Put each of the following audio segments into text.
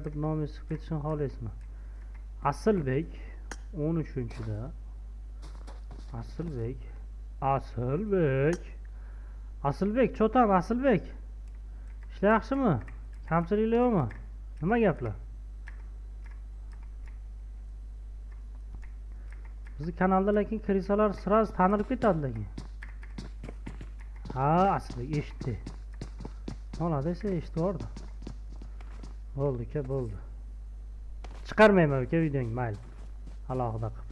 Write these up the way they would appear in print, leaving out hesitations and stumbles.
deb nomi chiqib ketishini xohlaysizmi? Asilbek 13-da. Asilbek, cho'tam Asilbek. Ishlar yaxshimi? Kamchiliklar yo'qmi? Nima gaplar? Bizni kanalda lekin kirisalar sirasi tanilib ketadi lekin. Ha, Asilbek eshitdi. Молодец, eshitib oldi. Bo'ldi, bo'ldi. Chiqarmayman aka videong, mayli. Alohida qilib.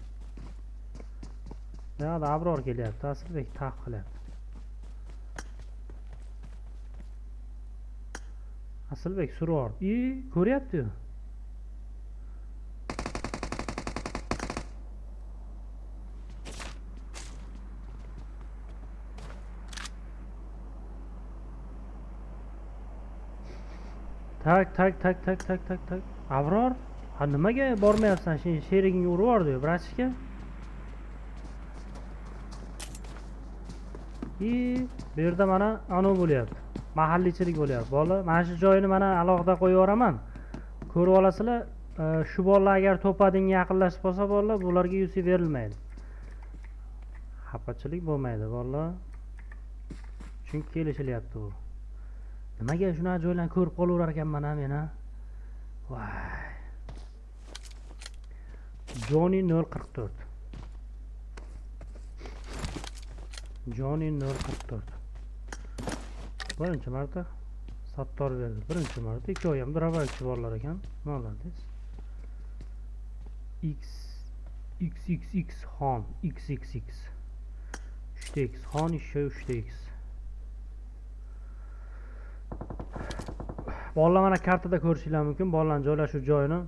Yo'q, Abror kelyapti, Asilbek taq qilyapti. Asilbek survordi. Ko'ryapti-yu. Tak. Abror, ha nimaga bormayapsan? Sen sherigingni urib yubordi-yu, brachka. Bu yerda mana anov bo'lyapti. Mahalliychilik bo'lyapti. Bola, mana shu joyini mana alohida qo'yib yuboraman. Ko'rib olasizlar, shu bolalar agar to'padingga yaqinlashib qolsa bolalar, bularga yusi berilmaydi. Xafachilik bo'lmaydi bolalar. Chunki kelishilyapti bu. Nimaga shuna joylarni ko'rib qolaverar ekanman men ha? Voy. Johnny 044. Johnny 044. Birinchi marta Sattor berdi. Birinchi marta ikkovi ham dravalchi bolalar ekan. Молодец. XXX Xon, XXX. 3x Xon, еще 3x. Bolalar mana kartada ko'rishinglar mumkin. Bolalarning joylashuv joyini